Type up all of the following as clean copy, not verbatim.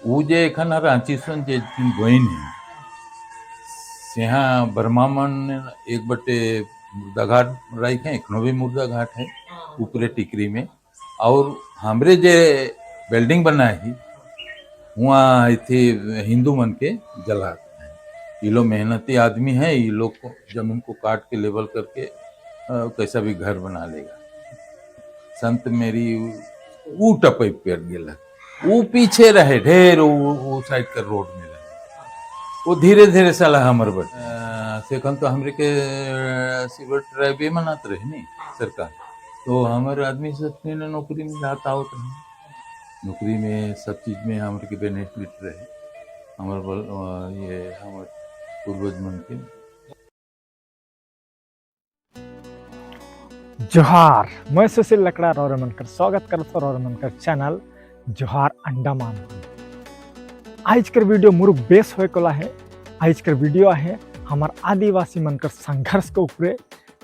वो जे एखन रांची सुन जे गोइन है यहाँ बर्मामन एक बटे मुर्दा घाट राइख है, एखनो भी मुर्दा घाट है ऊपरे टिकरी में। और हमरे जे बिल्डिंग बना है वहाँ इथे हिंदू मन के जलाते हैं। ये लोग मेहनती आदमी है, ये लोग को जमीन को काट के लेवल करके कैसा भी घर बना लेगा। संत मेरी वो टपई पेड़ गेला, वो पीछे रहे ढेर, वो साइड कर रोड में रहे, वो धीरे धीरे साला हमर बट सेखन तो हमरे के सिवर ड्राइव मनात रहे नहीं सरकार, तो हमारे आदमी सब ने नौकरी में जाता होता है, नौकरी में सब चीज में हमारे के बेनिफिट रहे हमारे ये हमारे पूर्वज मन के। जोहार, मैं सुशील लकड़ा रौरमनकर स्वागत करता रौरमनकर चैनल जोहार अंडमान। आज कर वीडियो मुरुक बेस होए कोला है। आज कर वीडियो है हमार आदिवासी मनकर संघर्ष के ऊपर।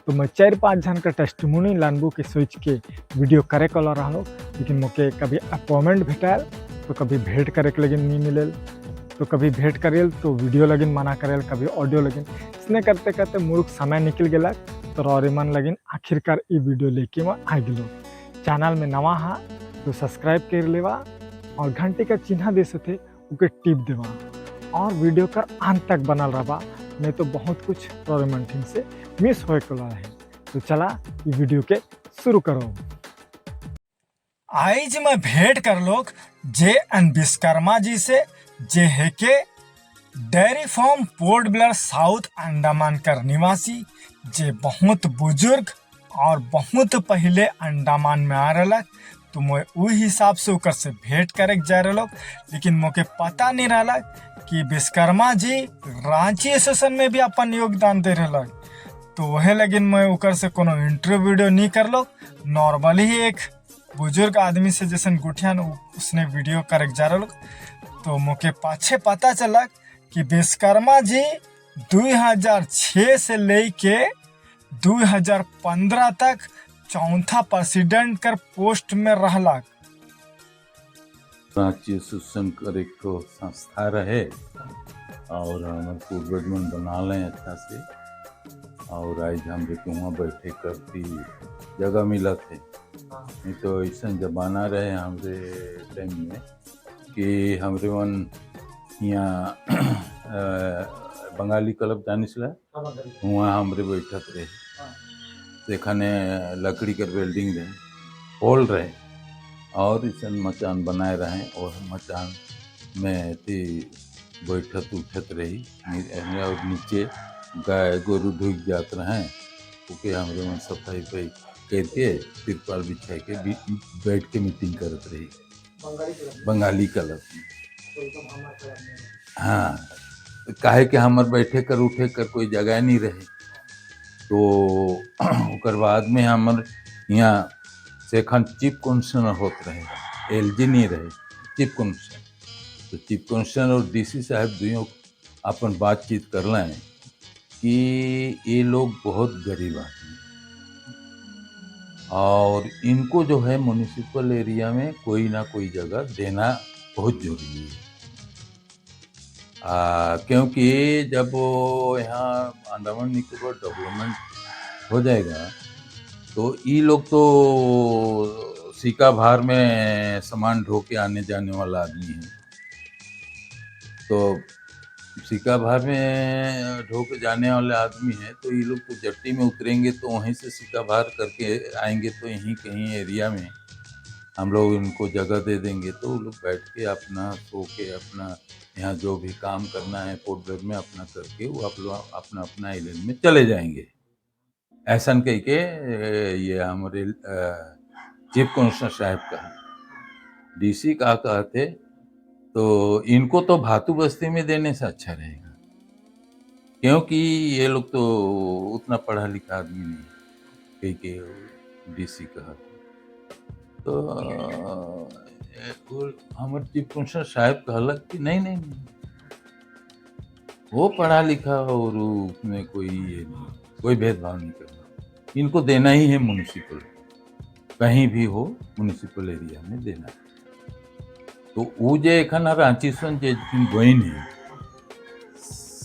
तो मैं 4-5 जन का टेस्टिमोनी लानबू के सोच के वीडियो करे कोला रहा, लेकिन मोके कभी अपॉइंटमेंट भेटाल तो कभी भेंट करे के लगिन नहीं मिलेल, तो कभी भेंट करेल तो वीडियो लगिन मना करेल, कभी ऑडियो लगिन। इसने करते करते मुरुक समय निकल गया, तो रौरेमन लगिन आखिरकार ये वीडियो लेके मैं आ गलो। चैनल में नवा हा तो सब्सक्राइब कर लेवा और घंटे का चिन्ह दे सके उके टिप देवा और वीडियो का अंत तक बनल रहा, नहीं तो बहुत कुछ रौरेमन टीम से मिस होए को है। तो चला ये वीडियो के शुरू करो। आज मैं भेंट कर लोग जे एन विश्वकर्मा जी से, जे है के dairy farm Port Blair south Andaman कर निवासी, जे बहुत बुजुर्ग और बहुत पहले अंडमान में आ रहा। तो मैं उ हिसाब से उकर से भेंट करे जा रहा, लेकिन मोके पता नहीं रहा कि विश्वकर्मा जी रांची सेशन में भी अपन योगदान दे रहा। तो वह लगिन मैं उकर से कोनो इंटरव्यू वीडियो नहीं कर लो, नॉर्मली ही एक बुजुर्ग आदमी से जैसे गुठियान उसने वीडियो करे जा रहा। तो मोके पाछे पता चला कि विश्वकर्मा जी 2006 से लेके 2015 तक चौथा प्रेसिडेंट कर पोस्ट में रहला। रांची सुसन कर एक तो संस्था रहे और हमारे पूर्वज मन बना लें अच्छा से, और आज हम वहाँ बैठे करती जगह मिला थे। नहीं तो ऐसा जमाना रहे हमारे टाइम में कि हमारे मन यहाँ बंगाली क्लब जाने से वहाँ हमारे बैठक रहे, सेखाने लकड़ी कर बिल्डिंग रहे, हॉल रहे, और इस मचान बनाए रहे, और मचान में थी बैठत उठत रही, और नीचे गाय गोरू ढुक जात रहे, क्योंकि हमारे मन सफाई वफाई करके तिरपाल बिछा के बैठ के मीटिंग करत रही बंगाली क्लब में। हाँ, काहे कि हमारे बैठे कर उठे कर कोई जगह नहीं रहे, तो उकर बाद में हमारे यहाँ सेखन चीफ कमिश्नर होते रहे, एलजी नहीं रहे, चीफ कमिश्नर। तो चीफ कमिश्नर और डीसी साहब दोनों अपन बातचीत कर लें कि ये लोग बहुत गरीब आदमी और इनको जो है म्यूनिसिपल एरिया में कोई ना कोई जगह देना बहुत जरूरी है। क्योंकि जब यहाँ अंडमान निकोबार डेवलपमेंट हो जाएगा तो ये लोग तो सिक्का भार में सामान ढो के आने जाने वाला आदमी है, तो सिक्का भार में ढो के जाने वाले आदमी है, तो ये लोग तो जट्टी में उतरेंगे तो वहीं से सिक्का भार करके आएंगे, तो यहीं कहीं एरिया में हम लोग इनको जगह दे देंगे, तो वो लोग बैठ के अपना सो के अपना यहाँ जो भी काम करना है पोर्ट ब्लेयर में अपना करके वो आप लोग अपना अपना आइलैंड में चले जाएंगे। ऐसा कह के ये हमारे चीफ कमिश्नर साहब का डीसी का कहते, तो इनको तो भातू बस्ती में देने से अच्छा रहेगा, क्योंकि ये लोग तो उतना पढ़ा लिखा आदमी नहीं, कह के डीसी कहा। तो हमारे चीफ कमिश्नर साहब कहलक कि नहीं नहीं नहीं, वो पढ़ा लिखा और उसमें कोई ये नहीं, कोई भेदभाव नहीं करना, इनको देना ही है म्यूनिसिपल, कहीं भी हो म्यूनिसिपल एरिया में देना है। तो वो जे एखन रांची सुन जे बहन है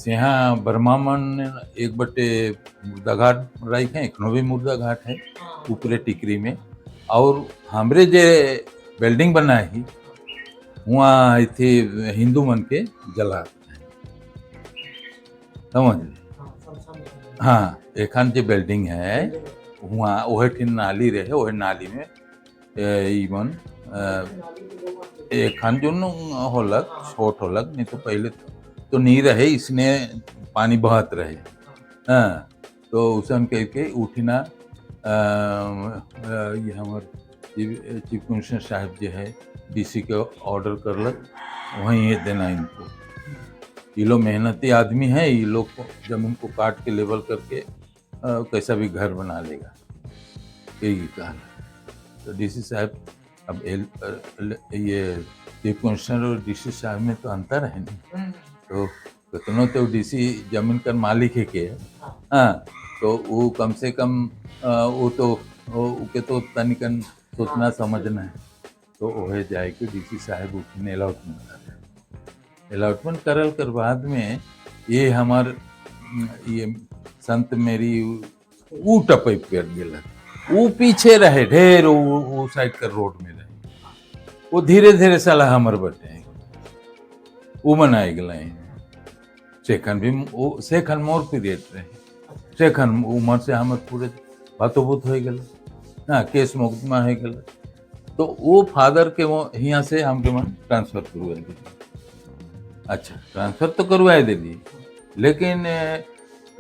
यहाँ बर्मा मन एक बटे मुर्दा घाट राइख है, एखनो भी मुर्दा घाट है ऊपरे टिकरी में। और हमरे जे बिल्डिंग बना ही वहाँ इथे हिंदू मन के जला समझ ले। हाँ एखन जे बिल्डिंग है वहाँ ओहे ठिन नाली रहे, ओहे नाली में इवन एखन जो होलक छोट होलक, नहीं तो पहले तो नहीं रहे, इसने पानी बहत रहे। हाँ तो उसन करके उठना ये हमार चीफ कमिश्नर साहब जो है डीसी के ऑर्डर करलक वहीं ये देना इनको। ये लोग मेहनती आदमी है, ये लोग को जमीन को काट के लेवल करके कैसा भी घर बना लेगा, यही कहा। तो डीसी साहब अब ये चीफ कमिश्नर और डीसी साहब में तो अंतर है नहीं, तो कितनों तो डीसी जमीन का मालिक है के। हाँ तो वो कम से कम वो तो उके तो तनिकन सोचना समझना है, तो वह जाए कि डीसी साहब उठने अलॉटमेंट करल कर बाद में ये हमार ये संत मेरी ऊ टपैप कर गेला, वो पीछे रहे ढेर वो साइड का रोड में रहे, वो धीरे धीरे साला हमर बटे वो मनाए गए सेखन भी सेखन मोर पीरियड रहे, सेखन उम्र से हमर पूरे बातों बुत हो गए। हाँ केस मुकदमा हो गए, तो वो फादर के वो यहाँ से हमके मन ट्रांसफर करवा दिए। अच्छा ट्रांसफर तो करवाए दिली, लेकिन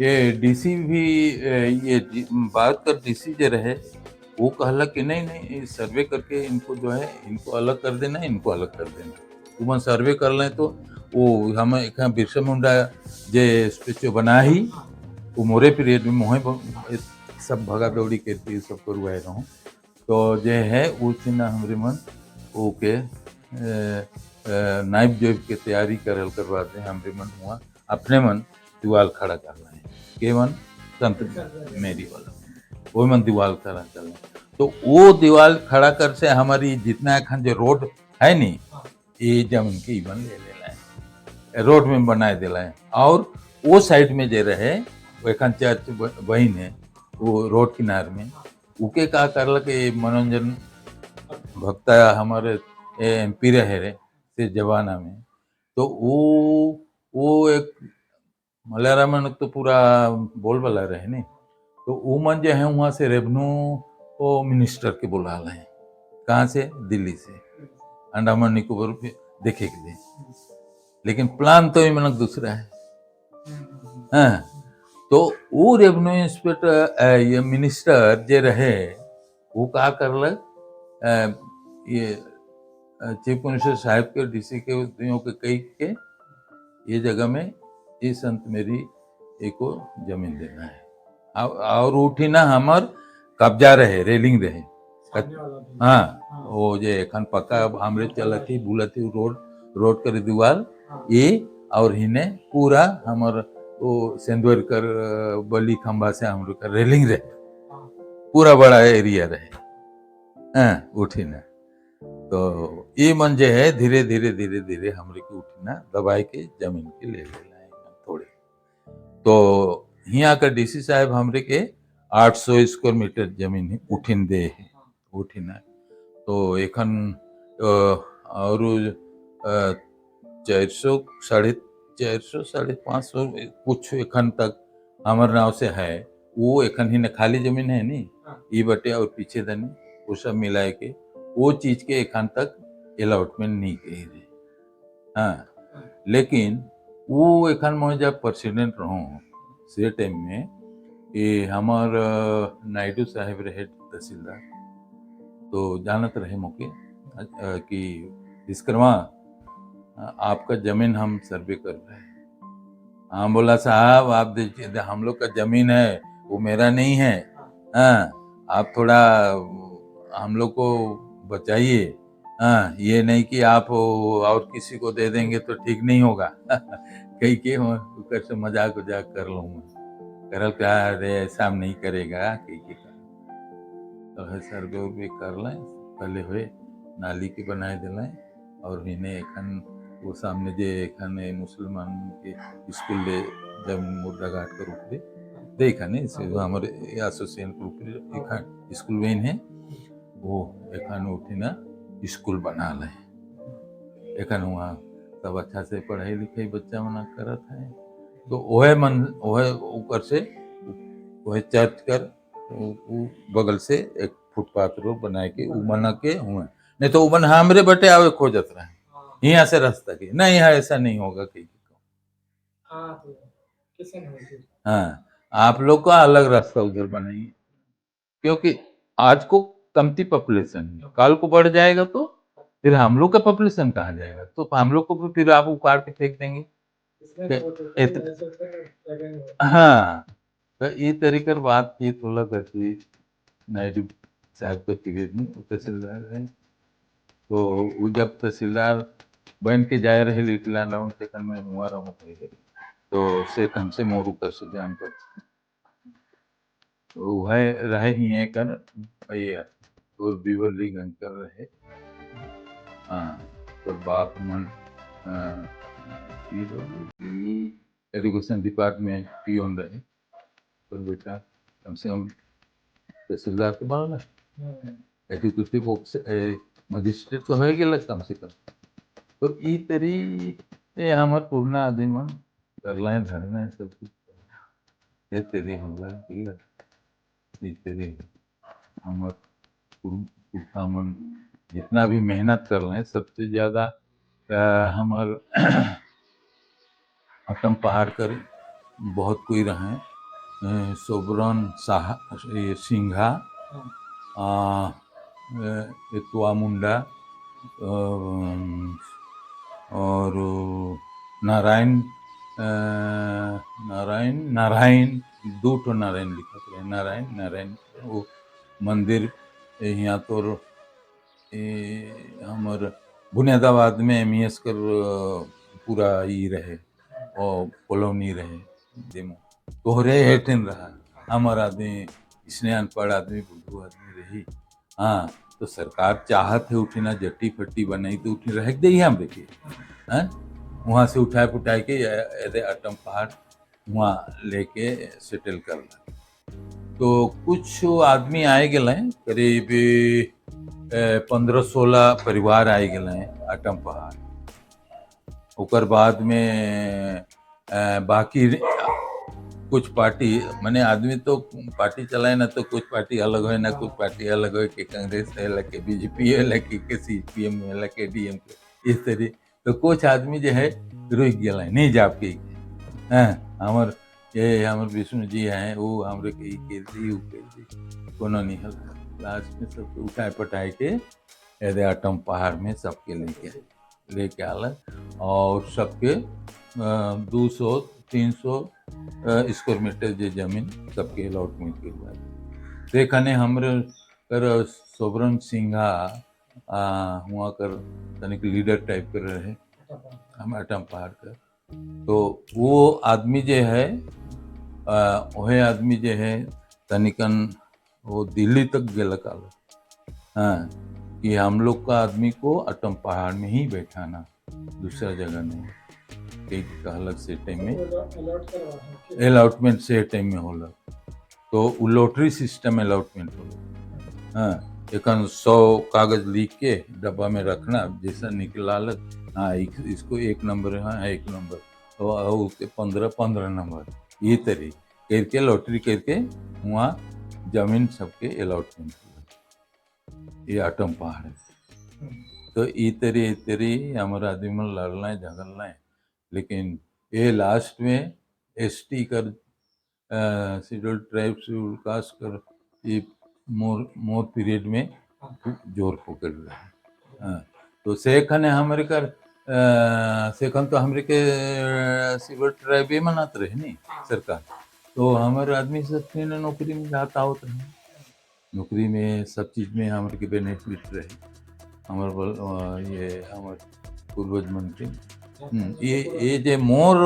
ये डीसी भी ये बात कर डीसी जो रहे वो कहला कि नहीं नहीं सर्वे करके इनको जो है इनको अलग कर देना, इनको अलग कर देना। तुम सर्वे कर लें तो वो हम एक बिरसा मुंडा जे स्टेचू बना ही वो मोरे पीरियड में मोहे सब भगा दौड़ी करती सब करवाए रहूँ, तो जे है वो चिन्ह हमरे मन वो के नाइब जोब के तैयारी करल करवाते हमरे मन हुआ अपने मन दीवाल खड़ा कर रहे हैं के मन संत मेरी वाला वो मन दीवाल खड़ा कर रहे, तो वो दीवाल खड़ा कर से हमारी जितना अखन जो रोड है नी ये जमीन के इवन ले लेना है, रोड में बनाए देला है। और वो साइड में जे रहे वो एखन चर्च बहन है वो रोड किनार में उके का करल के मनोरंजन भक्ता हमारे एमपी रहे रे से जवाना में, तो वो एक मलयालम में तो पूरा बोल वाला रहे नहीं, तो वो मन जो है वहाँ से रेवेन्यू वो मिनिस्टर के बुला रहे हैं, कहाँ से दिल्ली से अंडमान निकोबार पे देखे के लिए, लेकिन प्लान तो ये मन दूसरा है। हाँ तो वो रेवेन्यू इंस्पेक्टर ये मिनिस्टर जे रहे वो का करलक ये चीफ मिनिस्टर साहब के डीसी के कही के ये जगह में ये संत मेरी एको जमीन देना है और उठी ना हमार कब्जा रहे रेलिंग रहे। हाँ वो जे एखन पक्का हमरे चलती बुलती रोड कर दीवार ये और हिने पूरा हमार वो सेंदवर कर बली खंबा से हम का रेलिंग रहे, पूरा बड़ा एरिया रहे। हाँ उठी ना तो ये मन जे है धीरे धीरे धीरे धीरे हमरे के उठना दबाई के जमीन के ले थोड़े, तो यहाँ का डीसी साहब हमरे के 800 स्क्वायर मीटर जमीन उठिन दे है उठिना, तो एखन और 400 450 550 कुछ एखन तक हमारे नाव से है, वो एखन ही खाली जमीन है नी ये बटे और पीछे धनी वो सब मिलाए के वो चीज के एखन तक अलॉटमेंट नहीं कही रहे। हाँ लेकिन वो एखन मैं जब प्रेसिडेंट रहूँ से टाइम में ये हमार नायडू साहब रहे तहसीलदार, तो जानत रहे मौके कि विश्वकर्मा आपका जमीन हम सर्वे कर रहे हैं। हाँ बोला साहब आप देखिए हम लोग का जमीन है वो मेरा नहीं है, हाँ आप थोड़ा हम लोग को बचाइए, हाँ ये नहीं कि आप और किसी को दे देंगे तो ठीक नहीं होगा कहीं के ऊपर से मजाक उजाक कर लूँ करल क्या अरे ऐसा हम नहीं करेगा कहीं के तो है सर्वे भी कर लें पहले हुए नाली के बनाए दिलाएं और इन्हें एखन वो सामने जे एखन मुसलमान के स्कूल जब मुर्दा घाट कर ऊपरे देखाने से हमारे एसोसिएशन के ऊपरे एखन स्कूल वेन है वो एखन उठिना स्कूल बना ले एखन वहाँ सब अच्छा से पढ़ाई लिखाई बच्चा मना करत है तो ओहे ऊपर से ओहे चर्च कर उ बगल से एक फुटपाथ रोड बनाए के उ बना के हुए नहीं तो उमन हमरे बटे आवे खोजत रहे यहाँ से रास्ता के नहीं यहाँ ऐसा नहीं होगा कहीं हाँ आप लोग का अलग रास्ता उधर बनाइए क्योंकि आज को कमती पॉपुलेशन है कल को बढ़ जाएगा तो फिर हम लोग का पॉपुलेशन कहाँ जाएगा तो हम लोग को फिर आप उखाड़ के फेंक देंगे हाँ तो ये तरीकर बात की थोड़ा करती नायडू साहब को तहसीलदार है तो वो जब तहसीलदार बन के जाए रहे लिखला लाउन सेकंड में हुआ रहा तो सेकंड से मोरू तहसीलदार पर तो वह रहे ही है कर भैया तो बीवरली गंज कर रहे हाँ तो बाप मन एजुकेशन डिपार्टमेंट पियोन रहे तो बेटा कम से कम तहसीलदार के बना एग्जीक्यूटिव मजिस्ट्रेट तो है गया कम से कम तो ई तरी ये हमार पुराना आदमी मन करला है धरना है सब कुछ ये तेरी होगा ये तेरी हमार पुरखा मन जितना भी मेहनत कर रहे हैं सबसे ज़्यादा हमार अटम पहाड़ कर बहुत कोई रहे सोबरन साहा सिंघा एकवा मुंडा और नारायण नारायण दो ठो नारायण लिखा रहे नारायण वो मंदिर यहाँ तो हमार बुनियादाबाद में एमईएस कर पूरा ही रहे और कॉलोनी रहे देमो तोहरे हेठन रहा हमार आदमी इसने अनपढ़ आदमी बुद्धू आदमी रही हाँ तो सरकार चाहत है उठना जट्टी फट्टी बनाई तो उठी रह दे हम देखिए हाँ वहाँ से उठाए पुठाए के अटम पहाड़ वहाँ लेके सेटल कर तो कुछ आदमी आए गए करीब 15-16 परिवार आए गए अटम पहाड़ ओकर बाद में बाकी कुछ पार्टी मैंने आदमी तो पार्टी चलाए ना तो कुछ पार्टी अलग है ना कुछ पार्टी अलग है कि कांग्रेस है कि बीजेपी है कि सीपीएम है कि डीएम के इस तरह तो कुछ आदमी जो है रुक गया नहीं जाप के हमार ये हमार विष्णु जी हैं वो हमारे के दी कोनो नहीं हल लास्ट में सबको उठाए पटाए के यदि अटम पहाड़ में सबके लेके आल और सबके 200-300 स्क्वायर मीटर जो जमीन सबके अलॉटमेंट के हुआ देखने हमारे कर सोबरन सिंघा हुआ कर तनिक लीडर टाइप कर रहे हम अटम पहाड़ कर तो वो आदमी जो है वह आदमी जो है तनिकन वो दिल्ली तक गल काल हाँ कि हम लोग का आदमी को अटम पहाड़ में ही बैठाना दूसरा जगह नहीं एक अलग से टाइम में अलॉटमेंट से टाइम में होला तो वो लॉटरी सिस्टम अलॉटमेंट होला हाँ एक 100 कागज लिख के डब्बा में रखना जैसा निकला हाँ इसको 1 नंबर हाँ 1 नंबर तो उसके 15 नंबर ये तरी करके लॉटरी करके वहाँ जमीन सबके अलॉटमेंट ये अटम पहाड़ है तो ये तरी हमारा आदमी में लड़ना है झगड़ना है लेकिन ये लास्ट में एसटी कर शेड्यूल ट्राइब शेड्यूल कास्ट कर ये मोर पीरियड में जोर पकड़ रहा है हाँ तो सेखन हमारे कर सेखन तो हमारे के सिविल ट्राइब ही मनाते रहे नहीं सरकार तो हमारे आदमी सब नौकरी में जाता होता है नौकरी में सब चीज़ में हमारे के बेनिफिट रहे हमारे ये हमारे पूर्वज मंत्री ये जे मोर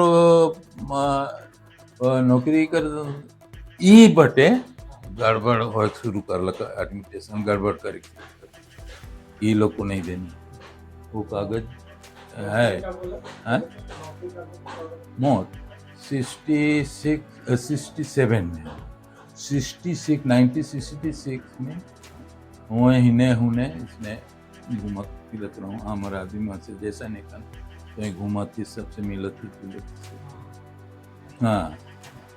नौकरी कर ई बटे गड़बड़ हो शुरू कर लगा एडमिनिस्ट्रेशन गड़बड़ कर ये लोग को नहीं देनी वो कागज है। हैं? मौत 67 में 1966 में हुए हिने हुने इसने घूमत फिरत रहूँ हमारा आदमी से जैसा निकल तो घूमती सबसे मिलती जुलती। हाँ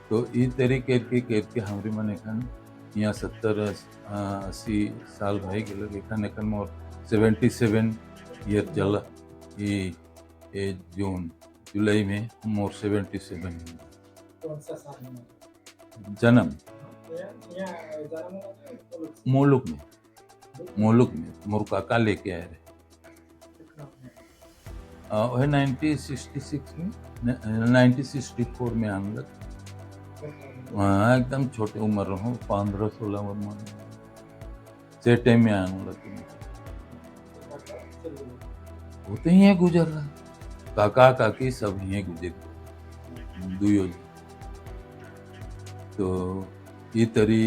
तो इस तरीके के हमारे मन एखन यहाँ 70-80 साल रह गए एखन एखन मोर 77 ईयर चला ये जून जुलाई में मोर 77 कौन सा साल में जन्म जन्म मोलुक में मोर काका लेके आए रहे। वह 1966 में 1964 में हम लोग वहाँ एकदम छोटे उम्र हो 15-16 उम्र से टाइम में हम लोग वो तो ही गुजर रहा काका काकी सब ही गुजर दुयो। तो ये तरी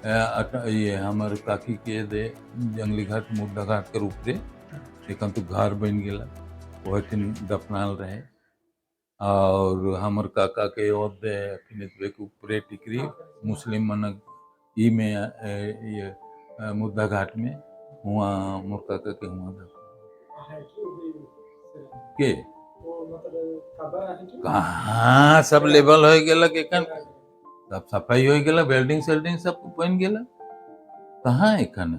ये हमारे काकी के दे जंगली घाट मुद्दा घाट के ऊपरे लेकिन तो घर बन गया वह दफनाल रहे। और हमर काका के ऊपरे टिकरी मुस्लिम मन ई में ये मुद्दा घाट में हुआ मोर काका के हुआ के कहाँ सब लेवल हो गया एखन सब सफाई हो गया बिल्डिंग सेल्डिंग सब बन गया कहाँ एखन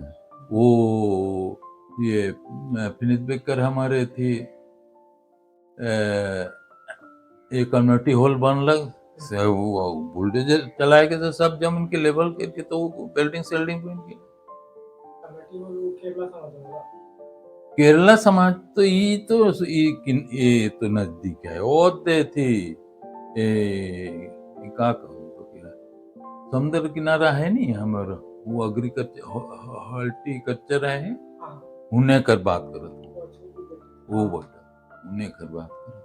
वो ये फिनिश बेकर हमारे थी एक कम्युनिटी हॉल बनलक से वो बुलडोजर चलाए के तो सब जमीन के लेवल के तो बिल्डिंग सेल्डिंग बन गई। केरला समाज तो ये तो नजदीक है और थी का कहूँ तो क्या समुद्र किनारा है नहीं हमारा वो एग्रीकल्चर हॉर्टिकल्चर है उन्हें कर बात करो वो बोलता उन्हें कर बात करो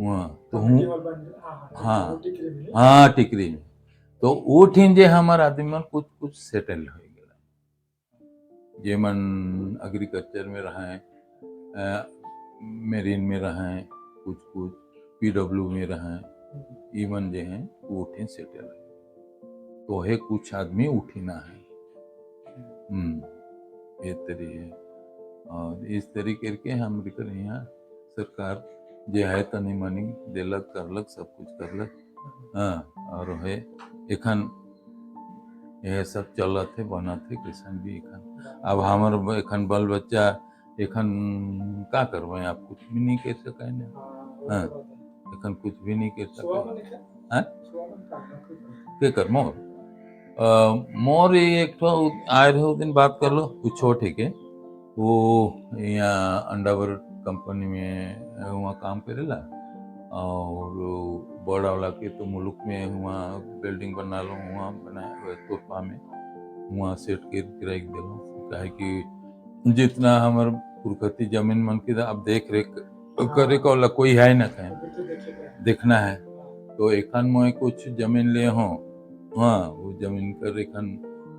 वहाँ तो हूँ हाँ टिकरी में तो वो ठीन जे हमारा आदमी मन कुछ सेटल हो गया जे मन एग्रीकल्चर में रहे मेरीन में रहे कुछ PW में रहे इवन जे हैं वो उठे सेटल है तो है कुछ आदमी उठी ना है ये तरी है। और इस तरीके के हम यहाँ सरकार जे है तनी मनी देलक करलक सब कुछ करलक। हाँ और है एखन यह सब चलत है बनत है किसान भी एखन अब हमार एखन बाल बच्चा एखन का करवाए आप कुछ भी नहीं कर सके ना। हाँ एखन कुछ भी नहीं कर सके। हाँ के कर मोर एक तो आए रहे दिन बात कर लो कुछ छोटे के वो यहाँ अंडावर कंपनी में वहाँ काम करेला और बड़ा वाला के तो मुल्क में वहाँ बिल्डिंग बना लो वहाँ बनाया तोहफा में वहाँ सेट कर रख दिलो काहे कि जितना हमार पुरखती जमीन मन की अब देख रेख करे को कोई है ना कहीं देखना है तो एखन में कुछ जमीन ले हो हाँ वो जमीन कर एखन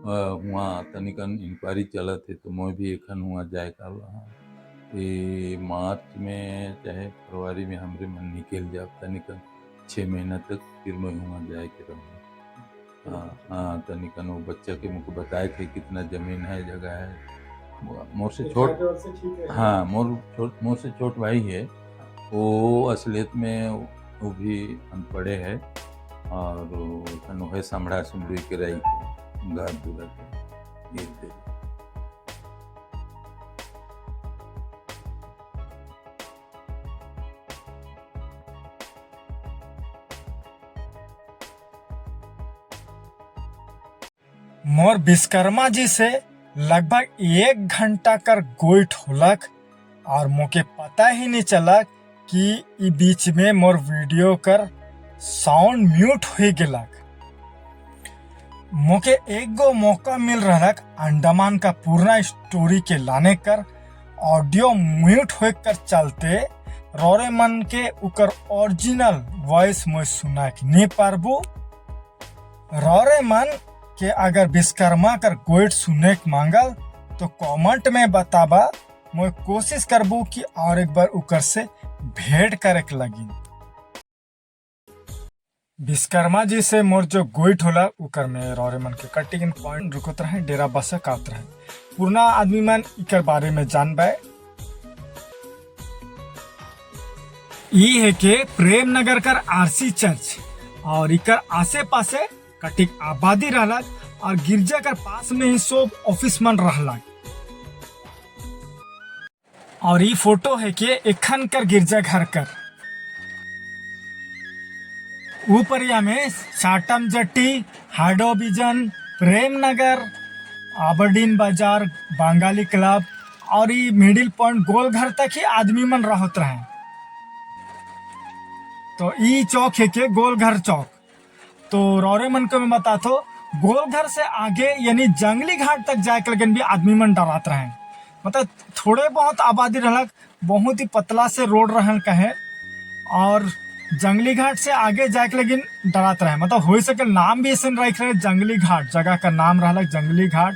वहाँ तनिकन इंक्वायरी चला थे तो मैं भी एखन वहाँ जाए कर ये मार्च में चाहे फरवरी में हमरे मन निकल जाए तनिकन 6 महीना तक फिर मैं वहाँ जाए के रहूँ। हाँ तनिकन वो बच्चा के मुझको बताए थे कितना जमीन है जगह है मोर से छोट हाँ मोर से छोट भाई है वो असलियत में वो भी अनपढ़े है और वो संभड़ा सुमड़ी के रही घर दूर ये मोर विश्वकर्मा जी से लगभग 1 घंटा कर गोइठ होलक और मोके पता ही नहीं चला कि ई बीच में मोर वीडियो कर साउंड म्यूट हो गेलक। मोके एक गो मौका मिल रहा अंडमान का पूरा स्टोरी के लाने कर ऑडियो म्यूट हो कर चलते रोरे मन के उकर ओरिजिनल वॉइस में सुना नहीं पारबू। रोरे मन के अगर विश्वकर्मा कर गोइठ सुने के मांगल तो कमेंट में बताबा मैं कोशिश करबू कि और एक बार उकर से भेंट करे के लगी। विश्वकर्मा जी से मोर जो गोइट होला उकर में रौरे मन के कटिंग पॉइंट रुकत रहे, डेरा बस कात रहे। पूर्णा आदमी मन इकर बारे में जानबे। ई है के प्रेम नगर कर आरसी चर्च और इकर आसे पासे कटिक आबादी रहला और गिरजा कर पास में ही सब ऑफिस मन रहला। और ई फोटो है के एखन कर गिरजा घर कर ऊपरिया में साटम जट्टी, हाडो बिजन, प्रेम नगर, आबरडीन बाजार, बंगाली क्लब और ई मिडिल पॉइंट गोल घर तक ही आदमी मन रहत रहे। तो ई चौक है के गोल घर चौक। तो रौरे मन को मैं बता तो गोल घर से आगे यानी जंगली घाट तक जाए के लगन भी आदमी मन डरात रहे। मतलब थोड़े बहुत आबादी रहलक, बहुत ही पतला से रोड रहन कहे और जंगली घाट से आगे जाए के लगिन डरात रहे। मतलब हो सके नाम भी ऐसे रख रहे जंगली घाट, जगह का नाम रहलक जंगली घाट।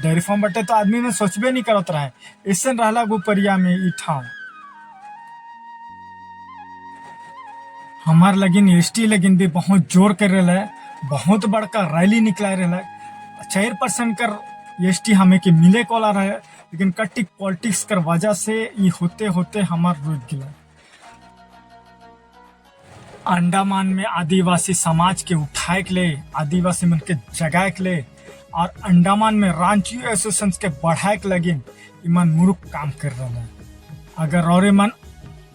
डेयरी फार्म बटे तो आदमी में सोचबे नहीं करत रहे, ऐसे रहलक ऊपरिया में ई ठाव। हमार लगिन एसटी लगिन भी बहुत जोर कर रहा है, बहुत बड़का रैली निकला रहा है। 4% कर एसटी हमें के मिले कोला रहे, लेकिन कटिक पॉलिटिक्स कर वजह से ये होते होते हमार रुक गया। अंडमान में आदिवासी समाज के उठाए के ले, आदिवासी मन के जगाए के ले और अंडमान में रांची एसोसिएशन के बढ़ाए के लगिन इमन मुरुक काम कर रहा है। अगर और मन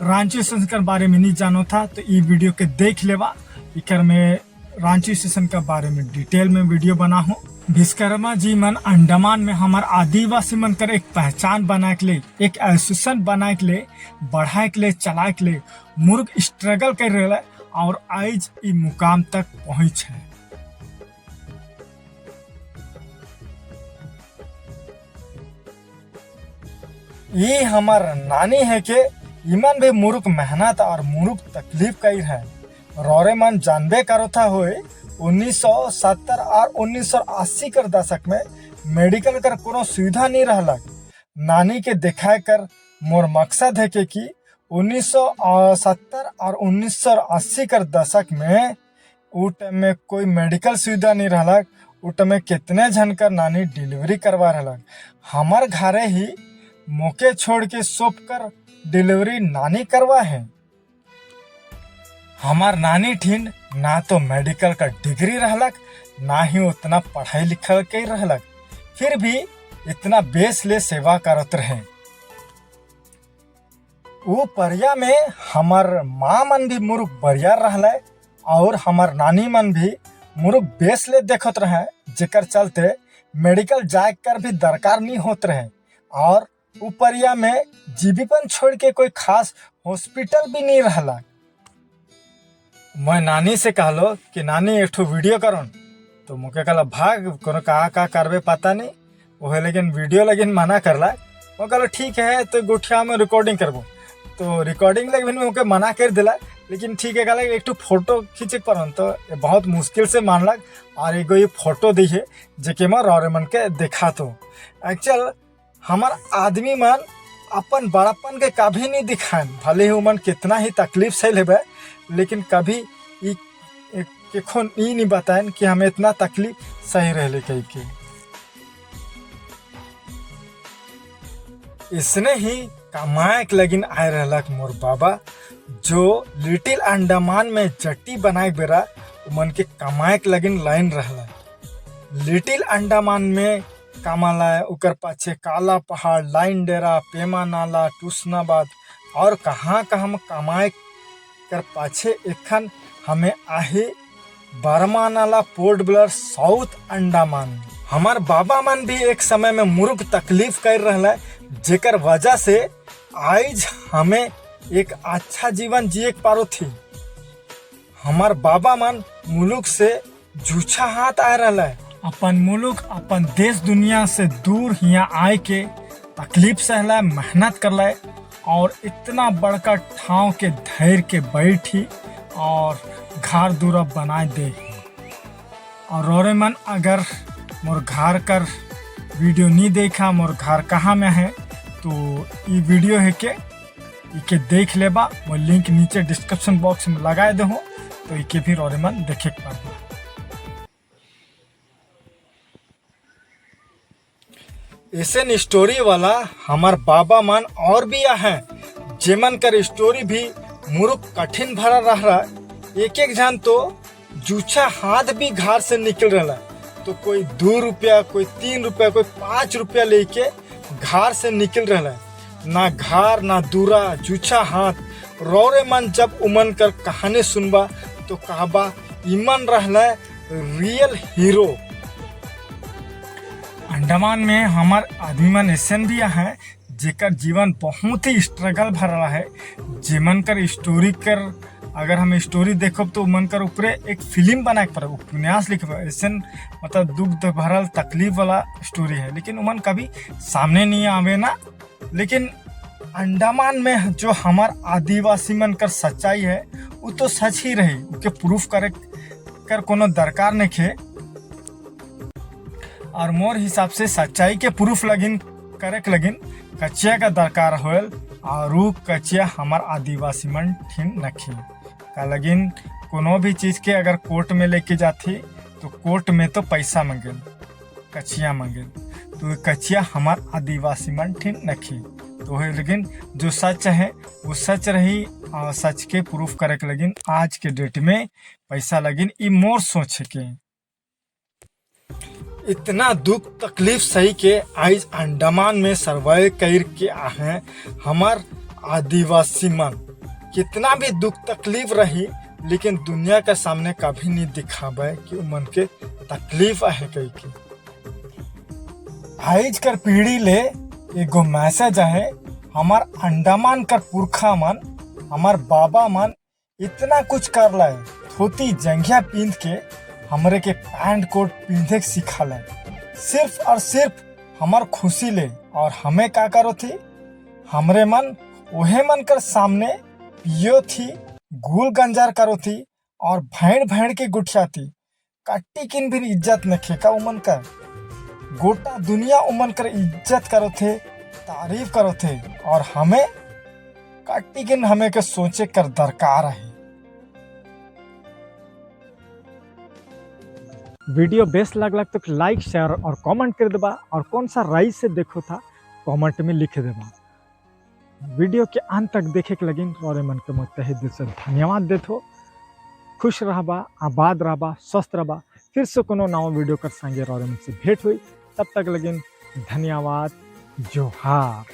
रांची एसोसिएशन के बारे में नहीं जानो था तो ये वीडियो के देख लेवा। इकर में रांची एसोसिएशन के बारे में डिटेल में वीडियो बना हूँ। विश्वकर्मा जी मन अंडमान में हमार आदिवासी मन कर एक पहचान बनाए के लिए, एक एसोसिएशन बनाए के लिए, बढ़ाए के लिए, चलाए के लिए मुर्ग स्ट्रगल कर रहा है और आज ई मुकाम तक पहुंच है। ये हमार नानी है के इमन भी मुरुक मेहनत और मुरुक तकलीफ कई है। रौरे मन जानबे करो था होए 1970 और 1980 कर दशक में मेडिकल कर कोनो सुविधा नहीं रहलक। नानी के दिखाए कर मोर मकसद है कि 1970 और 1980 कर दशक में उ टाइम में कोई मेडिकल सुविधा नहीं रहलक। उ टाइम में कितने जन कर नानी डिलीवरी करवा रहलक। हमार घरे ही मौके छोड़ के सोप कर डिलीवरी नानी करवा है। हमार नानी ठीन ना तो मेडिकल का डिग्री रहलक, ना ही उतना पढ़ाई लिखल के रहलक, फिर भी इतना बेस ले सेवा करत रहे। वो परिया में हमार माँ मन भी मुरुक बढ़िया रहले और हमार नानी मन भी मुरुक बेस ले देखत रहे, जेकर चलते मेडिकल जाए कर भी दरकार नहीं होत रहे। और ऊपरिया में जीबीपन छोड़ के कोई खास हॉस्पिटल भी नहीं रहला। मैं नानी से कहलो कि नानी एक ठो वीडियो करन, तो मुके कहला भाग कोनो का करबे पता नहीं वह, लेकिन वीडियो लेकिन मना करला। वो कहलो ठीक है तो गुठिया में रिकॉर्डिंग करबो, तो रिकॉर्डिंग लगे मुके मना कर दिला। लेकिन ठीक है कहला एक ठो फोटो खींचे परन, तो बहुत मुश्किल से मानलक और एगो ये फोटो दी है जेके मैं रौरे मन के देखा। तो एक्चुअल हमार आदमी मन अपन बड़ापन के कभी नहीं दिखाएं, भले ही उमन कितना ही तकलीफ से लेबे, लेकिन कभी नहीं बताएं कि हमें इतना तकलीफ सही रहे कहीं के। इसने ही कमाए के लगिन आए रहलक मोर बाबा, जो लिटिल अंडमान में जट्टी बनाए बेरा उमन के कमाए के लगिन लाइन रहला। लिटिल अंडमान में कामाला, उकर पाछे काला पहाड़, लाइन डेरा, पेमा नाला, टूसनाबाद और कहाँ कमाए कर पाछे एखन हमें आहे बर्मा नाला, पोर्ट ब्लेयर, साउथ अंडमान। हमार बाबा मन भी एक समय में मुरुक तकलीफ कर रहा है, जेकर वजह से आज हमें एक अच्छा जीवन जिए पारो थी। हमार बाबा मन मुलुक से जूझा हाथ आ रहा है, अपन मुलुक अपन देश दुनिया से दूर यहाँ आए के तकलीफ सहला, मेहनत करला और इतना बड़का ठाव के धैर्य के बैठी और घर दूरा बनाए दे। और रोरे मन अगर मोर घर कर वीडियो नहीं देखा, मोर घर कहाँ में है, तो ये वीडियो है के इके देख लेबा, मैं लिंक नीचे डिस्क्रिप्शन बॉक्स में लगाए दे हूँ, तो इके फिर और मन देखे पाबा। ऐसे स्टोरी वाला हमार बाबा मन और भी हैं, जेमन कर स्टोरी भी मुरुक कठिन भरा रहा। एक एक जन तो जूछा हाथ भी घर से निकल रहा, तो कोई 2 रुपया, कोई 3 रुपया, कोई 5 रुपया लेके घर से निकल रहा। ना घर ना दूरा, जूछा हाथ। रौरे मन जब उमन कर कहानी सुनबा तो कहबा इमन रहला रियल हीरो। अंडमान में हमार आदमी मन ऐसे भी हैं जेकर जीवन बहुत ही स्ट्रगल भरा है, जेमन कर स्टोरी कर अगर हम स्टोरी देखब तो मन कर ऊपर एक फिल्म बना के पड़ा, उपन्यास लिखे ऐसे मतलब दुख भरल तकलीफ वाला स्टोरी है, लेकिन उमन कभी सामने नहीं आवे ना। लेकिन अंडमान में जो हमार आदिवासी मन कर सच्चाई है वो तो सच ही रही, उके प्रूफ करे कर कोनो दरकार नहीं खे। और मोर हिसाब से सच्चाई के प्रूफ लगिन करे लगिन कचिया का दरकार होल, और उ कचिया हमार आदिवासी मन ठीक नखी का लगिन। कोनो भी चीज के अगर कोर्ट में लेके जाती तो कोर्ट में तो पैसा मांगेल, कचिया मांगेल, तो कचिया हमार आदिवासी मन ठीक नखी। तो है लेकिन जो सच है वो सच रही, और सच के प्रूफ करे के लगिन आज के डेट में पैसा लगिन। ई मोर सोच के इतना दुख तकलीफ सही के आज अंडमान में सर्वाइव कर के आहे हमार आदिवासी मन। कितना भी दुख तकलीफ रही, लेकिन दुनिया के सामने कभी नहीं दिखावे कि उमन के तकलीफ आहे कई की। आज कर पीढ़ी ले एगो मैसेज है, हमार अंडमान कर पुरखा मन, हमार बाबा मन इतना कुछ कर लाए, धोती जंघिया पींध के हमरे के पैंट कोट पींधे सिखा ले, सिर्फ और सिर्फ हमार खुशी ले। और हमें क्या करो थी, हमरे मन ओहे मन कर सामने पियो थी, गुल गंजार करो थी, और भेड़ के गुठिया थी। कट्टी किन भी इज्जत न खेका उमन कर, गोटा दुनिया उमन कर इज्जत करो थे, तारीफ करो थे। और हमें कट्टी किन हमें के सोचे कर दरकार है। वीडियो बेस्ट लगला तो लाइक शेयर और कमेंट कर देबा, और कौन सा राय से देखो था कमेंट में लिख देबा। वीडियो के अंत तक देखे के लगिन और मन के मैं तहे दिल से धन्यवाद देथो। खुश रहबा, आबाद रहबा, स्वस्थ रहबा। फिर से कोनो नवा वीडियो कर संगे और मन से भेंट हुई, तब तक लगिन धन्यवाद। जोहार।